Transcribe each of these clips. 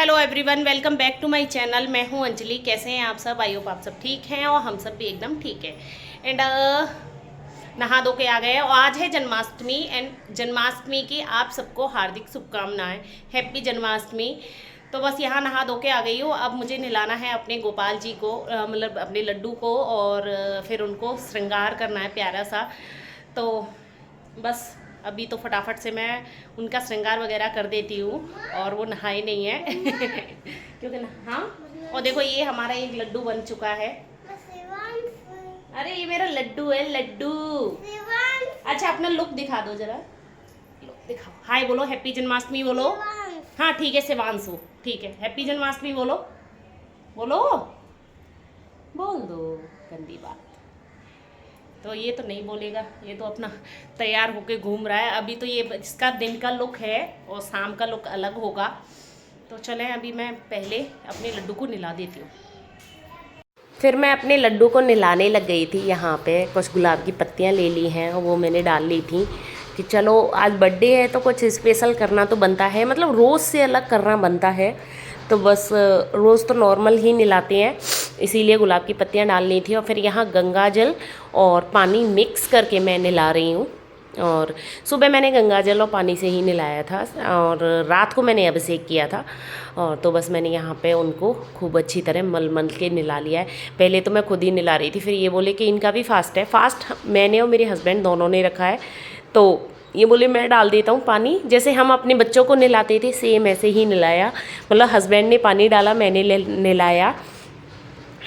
Hello everyone, welcome back to my channel. मैं हूं अंजलि। कैसे हैं आप सब? आई होप आप सब ठीक हैं और हम सब भी एकदम ठीक है। एंड नहा धो के आ गए और आज है जन्माष्टमी। एंड जन्माष्टमी की आप सबको हार्दिक शुभकामनाएं। हैप्पी जन्माष्टमी। तो बस यहाँ नहा धो के आ गई हूँ। अब मुझे नहलाना है अपने गोपाल जी को, मतलब अपने लड्डू को, और फिर उनको श्रृंगार करना है प्यारा सा। तो बस अभी तो फटाफट से मैं उनका श्रृंगार वगैरह कर देती हूँ। और वो नहाए नहीं है क्योंकि हाँ। और देखो ये हमारा एक लड्डू बन चुका है। अरे ये मेरा लड्डू है, लड्डू। अच्छा अपना लुक दिखा दो जरा, लुक दिखाओ। हाय बोलो, हैप्पी जन्माष्टमी बोलो। हाँ ठीक है शिवांशु, ठीक है। हैप्पी जन्माष्टमी बोलो, बोलो, बोल दो। गंदी बात। तो ये तो नहीं बोलेगा, ये तो अपना तैयार होके घूम रहा है। अभी तो ये इसका दिन का लुक है और शाम का लुक अलग होगा। तो चलें अभी मैं पहले अपने लड्डू को नहला देती हूँ। फिर मैं अपने लड्डू को नहलाने लग गई थी। यहाँ पे कुछ गुलाब की पत्तियाँ ले ली हैं और वो मैंने डाल ली थी कि चलो आज बर्थडे है तो कुछ स्पेशल करना तो बनता है, मतलब रोज़ से अलग करना बनता है। तो बस रोज़ तो नॉर्मल ही नहलाते हैं, इसीलिए गुलाब की पत्तियाँ डालनी थी। और फिर यहाँ गंगा जल और पानी मिक्स करके मैं नहला रही हूँ। और सुबह मैंने गंगा जल और पानी से ही नहलाया था और रात को मैंने अभिषेक किया था। और तो बस मैंने यहाँ पे उनको खूब अच्छी तरह मल मल के नहला लिया है। पहले तो मैं खुद ही नहला रही थी, फिर ये बोले कि इनका भी फास्ट है। फास्ट मैंने और मेरे हस्बैंड दोनों ने रखा है। तो ये बोले मैं डाल देता हूँ पानी, जैसे हम अपने बच्चों को नहलाते थे सेम ऐसे ही नहलाया। मतलब हस्बैंड ने पानी डाला, मैंने नहलाया।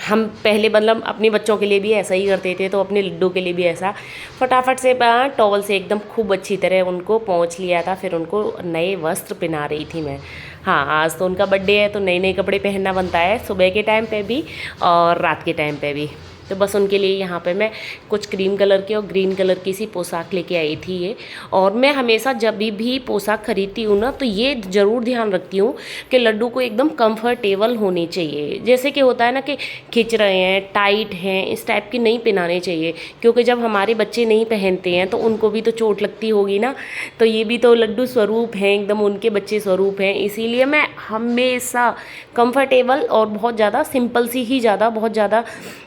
हम पहले मतलब अपने बच्चों के लिए भी ऐसा ही करते थे, तो अपने लड्डू के लिए भी ऐसा फटाफट से टॉवल से एकदम खूब अच्छी तरह उनको पोंछ लिया था। फिर उनको नए वस्त्र पहना रही थी मैं। हाँ आज तो उनका बर्थडे है तो नए नए कपड़े पहनना बनता है, सुबह के टाइम पे भी और रात के टाइम पे भी। तो बस उनके लिए यहाँ पे मैं कुछ क्रीम कलर की और ग्रीन कलर की सी पोशाक लेके आई थी ये। और मैं हमेशा जब भी पोशाक खरीदती हूँ ना तो ये ज़रूर ध्यान रखती हूँ कि लड्डू को एकदम कंफर्टेबल होनी चाहिए। जैसे कि होता है ना कि खिंच रहे हैं, टाइट हैं, इस टाइप की नहीं पहनाने चाहिए, क्योंकि जब हमारे बच्चे नहीं पहनते हैं तो उनको भी तो चोट लगती होगी ना। तो ये भी तो लड्डू स्वरूप हैं, एकदम उनके बच्चे स्वरूप हैं, इसीलिए मैं हमेशा कंफर्टेबल और बहुत ज़्यादा सिंपल सी ही ज़्यादा, बहुत ज़्यादा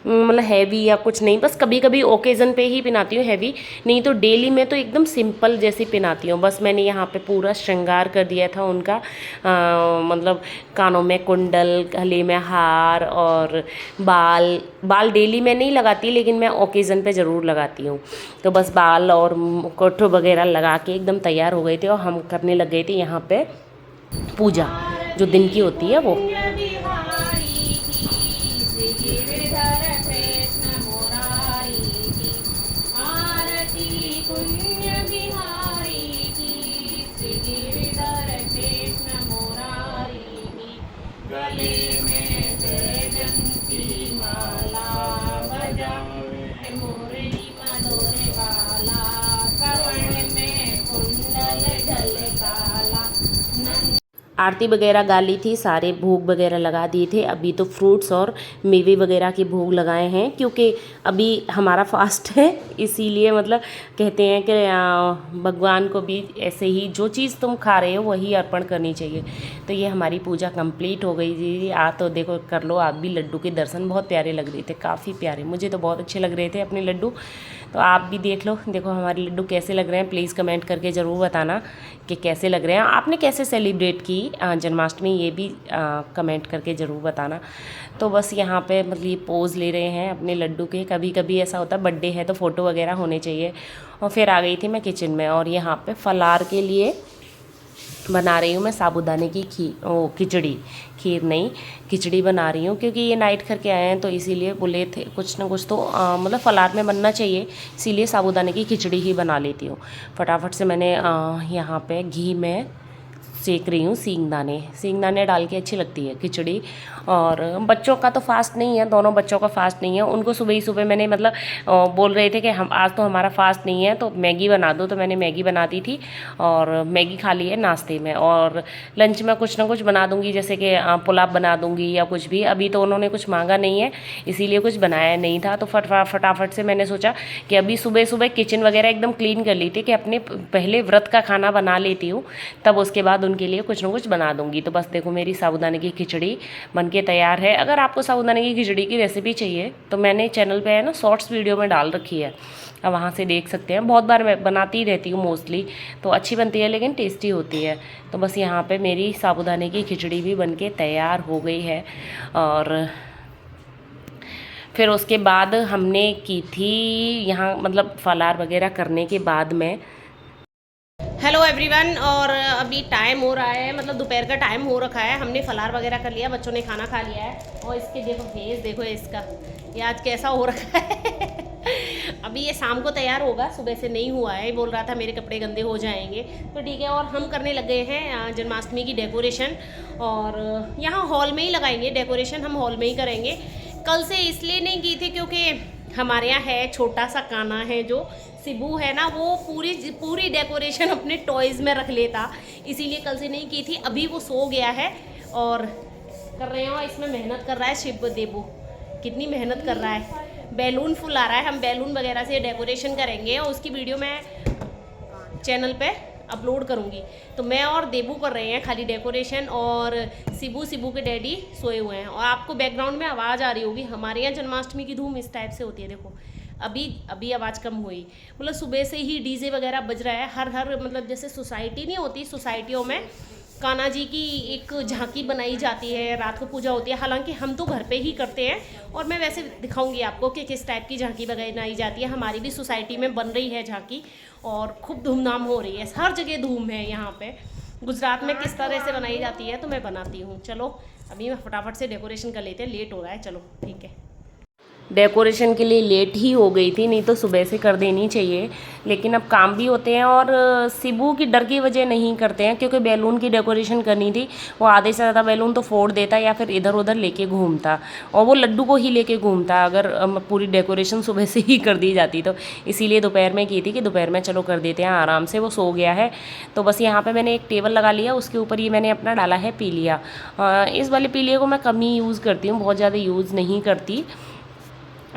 मतलब हैवी या कुछ नहीं, बस कभी कभी ओकेज़न पे ही पहनाती हूँ हैवी, नहीं तो डेली में तो एकदम सिंपल जैसी पहनाती हूँ। बस मैंने यहाँ पे पूरा श्रृंगार कर दिया था उनका, मतलब कानों में कुंडल, गले में हार और बाल डेली मैं नहीं लगाती, लेकिन मैं ओकेज़न पे ज़रूर लगाती हूँ। तो बस बाल और मुकुट वगैरह लगा के एकदम तैयार हो गए थे और हम करने लग गए थे यहाँ पे पूजा जो दिन की होती है वो। आरती वगैरह गा ली थी, सारे भोग वगैरह लगा दिए थे। अभी तो फ्रूट्स और मेवे वगैरह के भोग लगाए हैं, क्योंकि अभी हमारा फास्ट है, इसीलिए मतलब कहते हैं कि भगवान को भी ऐसे ही जो चीज़ तुम खा रहे हो वही अर्पण करनी चाहिए। तो ये हमारी पूजा कंप्लीट हो गई जी। तो देखो कर लो आप भी, लड्डू के दर्शन बहुत प्यारे लग रहे थे, काफ़ी प्यारे, मुझे तो बहुत अच्छे लग रहे थे अपने लड्डू। तो आप भी देख लो, देखो हमारे लड्डू कैसे लग रहे हैं। प्लीज़ कमेंट करके ज़रूर बताना कि कैसे लग रहे हैं, आपने कैसे सेलिब्रेट की जन्माष्टमी, ये भी कमेंट करके ज़रूर बताना। तो बस यहाँ पे मतलब ये पोज़ ले रहे हैं अपने लड्डू के। कभी कभी ऐसा होता है बर्थडे है तो फ़ोटो वगैरह होने चाहिए। और फिर आ गई थी मैं किचन में, और यहाँ पे फलार के लिए बना रही हूँ मैं साबूदाने की खिचड़ी, खीर नहीं खिचड़ी बना रही हूँ, क्योंकि ये नाइट करके आए हैं तो इसीलिए बोले थे कुछ ना कुछ तो मतलब फलार में बनना चाहिए, इसीलिए साबूदाने की खिचड़ी ही बना लेती हूँ। फटाफट से मैंने यहाँ पे घी में सेक रही हूँ सींगदाने डाल के अच्छी लगती है खिचड़ी। और बच्चों का तो फास्ट नहीं है, दोनों बच्चों का फास्ट नहीं है। उनको सुबह ही सुबह मैंने मतलब बोल रहे थे कि हम आज तो हमारा फास्ट नहीं है तो मैगी बना दो, तो मैंने मैगी बना दी थी और मैगी खा ली है नाश्ते में। और लंच में कुछ ना कुछ बना दूँगी, जैसे कि पुलाव बना दूँगी या कुछ भी। अभी तो उन्होंने कुछ मांगा नहीं है इसीलिए कुछ बनाया नहीं था। तो फटाफट से मैंने सोचा कि अभी सुबह सुबह किचन वगैरह एकदम क्लीन कर ली थी कि अपने पहले व्रत का खाना बना लेती हूँ, तब उसके बाद उनके लिए कुछ ना कुछ बना दूंगी। तो बस देखो मेरी साबूदाने की खिचड़ी बनके तैयार है। अगर आपको साबूदाने की खिचड़ी की रेसिपी चाहिए तो मैंने चैनल पे है ना शॉर्ट्स वीडियो में डाल रखी है, आप वहाँ से देख सकते हैं। बहुत बार मैं बनाती ही रहती हूँ मोस्टली, तो अच्छी बनती है लेकिन टेस्टी होती है। तो बस यहाँ पे मेरी साबूदाने की खिचड़ी भी बनके तैयार हो गई है। और फिर उसके बाद हमने की थी यहाँ मतलब फलार वगैरह करने के बाद में। हेलो एवरीवन, और अभी टाइम हो रहा है मतलब दोपहर का टाइम हो रखा है। हमने फलार वगैरह कर लिया, बच्चों ने खाना खा लिया है। और इसके देखो फेस देखो इसका, ये आज कैसा हो रखा है। अभी ये शाम को तैयार होगा, सुबह से नहीं हुआ है। बोल रहा था मेरे कपड़े गंदे हो जाएंगे, तो ठीक है। और हम करने लग गए हैं जन्माष्टमी की डेकोरेशन, और यहाँ हॉल में ही लगाएंगे डेकोरेशन, हम हॉल में ही करेंगे। कल से इसलिए नहीं की थी क्योंकि हमारे यहाँ है छोटा सा काना है जो सिबू है ना, वो पूरी डेकोरेशन अपने टॉयज़ में रख लेता, इसीलिए कल से नहीं की थी। अभी वो सो गया है और कर रहे हैं, और इसमें मेहनत कर रहा है शिव देबू, कितनी मेहनत कर रहा है। बैलून फुल आ रहा है, हम बैलून वगैरह से डेकोरेशन करेंगे और उसकी वीडियो मैं चैनल पे अपलोड करूँगी। तो मैं और देबू कर रहे हैं खाली डेकोरेशन, और सिबू के डैडी सोए हुए हैं। और आपको बैकग्राउंड में आवाज़ आ रही होगी, हमारे यहाँ जन्माष्टमी की धूम इस टाइप से होती है। देखो अभी आवाज़ कम हुई, मतलब सुबह से ही डीजे वगैरह बज रहा है। हर मतलब जैसे सोसाइटी नहीं होती, सोसाइटियों में कान्हा जी की एक झांकी बनाई जाती है, रात को पूजा होती है। हालांकि हम तो घर पे ही करते हैं, और मैं वैसे दिखाऊंगी आपको कि किस टाइप की झांकी बनाई जाती है। हमारी भी सोसाइटी में बन रही है झांकी, और खूब धूमधाम हो रही है, हर जगह धूम है यहाँ पे। गुजरात में किस तरह से बनाई जाती है तो मैं बनाती हूँ। चलो अभी मैं फटाफट से डेकोरेशन कर लेते हैं, लेट हो रहा है। चलो ठीक है, डेकोरेशन के लिए लेट ही हो गई थी, नहीं तो सुबह से कर देनी चाहिए, लेकिन अब काम भी होते हैं। और सिबू की डर की वजह नहीं करते हैं, क्योंकि बैलून की डेकोरेशन करनी थी। वो आधे से ज़्यादा बैलून तो फोड़ देता या फिर इधर उधर लेके घूमता, और वो लड्डू को ही लेके घूमता अगर पूरी डेकोरेशन सुबह से ही कर दी जाती। तो इसीलिए दोपहर में की थी कि दोपहर में चलो कर देते हैं आराम से। वो सो गया है, तो बस यहाँ पर मैंने एक टेबल लगा लिया, उसके ऊपर ये मैंने अपना डाला है पीलिया। इस वाले पीलिया को मैं कम ही यूज़ करती हूँ, बहुत ज़्यादा यूज़ नहीं करती।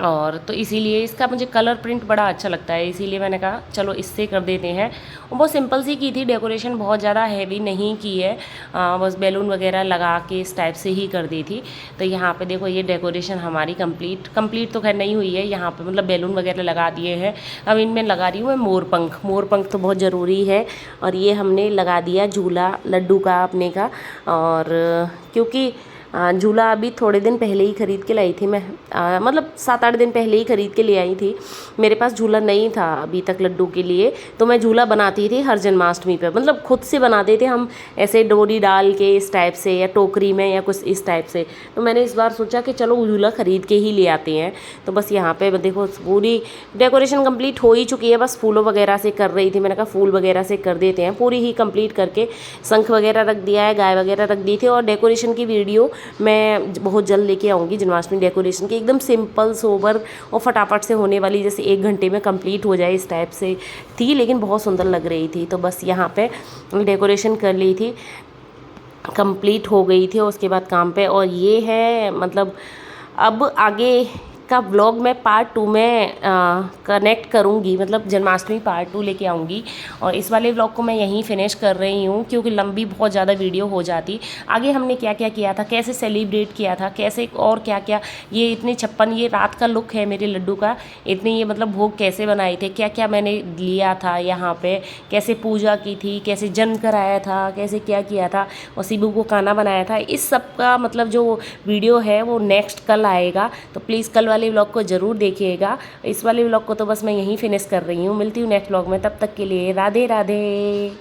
और तो इसीलिए इसका मुझे कलर प्रिंट बड़ा अच्छा लगता है, इसीलिए मैंने कहा चलो इससे कर देते हैं। और बहुत सिंपल सी की थी डेकोरेशन, बहुत ज़्यादा हैवी नहीं की है, बस बैलून वगैरह लगा के इस टाइप से ही कर दी थी। तो यहाँ पे देखो ये डेकोरेशन हमारी कंप्लीट तो खैर नहीं हुई है। यहाँ पे मतलब बैलून वगैरह लगा दिए हैं। अब इनमें लगा रही हूँ मैं मोरपंख तो बहुत ज़रूरी है। और ये हमने लगा दिया झूला लड्डू का अपने का, और क्योंकि झूला अभी थोड़े दिन पहले ही ख़रीद के लाई थी मैं, मतलब 7-8 दिन पहले ही ख़रीद के ले आई थी। मेरे पास झूला नहीं था अभी तक लड्डू के लिए, तो मैं झूला बनाती थी हर जन्माष्टमी पे, मतलब खुद से बनाते थे हम, ऐसे डोरी डाल के इस टाइप से, या टोकरी में या कुछ इस टाइप से। तो मैंने इस बार सोचा कि चलो झूला ख़रीद के ही ले आते हैं। तो बस यहाँ पर देखो पूरी डेकोरेशन कम्प्लीट हो ही चुकी है, बस फूलों वगैरह से कर रही थी। मैंने कहा फूल वगैरह से कर देते हैं, पूरी ही कम्प्लीट करके शंख वगैरह रख दिया है, गाय वगैरह रख दी थी। और डेकोरेशन की वीडियो मैं बहुत जल्द लेके आऊँगी जन्माष्टमी डेकोरेशन की, एकदम सिंपल सोबर और फटाफट से होने वाली, जैसे 1 घंटे में कंप्लीट हो जाए इस टाइप से थी, लेकिन बहुत सुंदर लग रही थी। तो बस यहाँ पे डेकोरेशन कर ली थी, कंप्लीट हो गई थी उसके बाद काम पे। और ये है मतलब अब आगे का व्लॉग मैं पार्ट 2 में कनेक्ट करूँगी, मतलब जन्माष्टमी पार्ट 2 लेके आऊँगी। और इस वाले व्लॉग को मैं यहीं फिनिश कर रही हूँ, क्योंकि लंबी बहुत ज़्यादा वीडियो हो जाती। आगे हमने क्या क्या किया था, कैसे सेलिब्रेट किया था, कैसे और क्या क्या, ये इतने 56, ये रात का लुक है मेरे लड्डू का, इतने ये मतलब भोग कैसे बनाए थे, क्या क्या मैंने लिया था यहाँ पे, कैसे पूजा की थी, कैसे जन्म कराया था, कैसे क्या किया था, और सिबू को खाना बनाया था, इस सब का मतलब जो वीडियो है वो नेक्स्ट कल आएगा। तो प्लीज़ कल वाले व्लॉग को ज़रूर देखिएगा। इस वाले व्लॉग को तो बस मैं यहीं फिनिश कर रही हूँ, मिलती हूँ नेक्स्ट व्लॉग में, तब तक के लिए राधे राधे।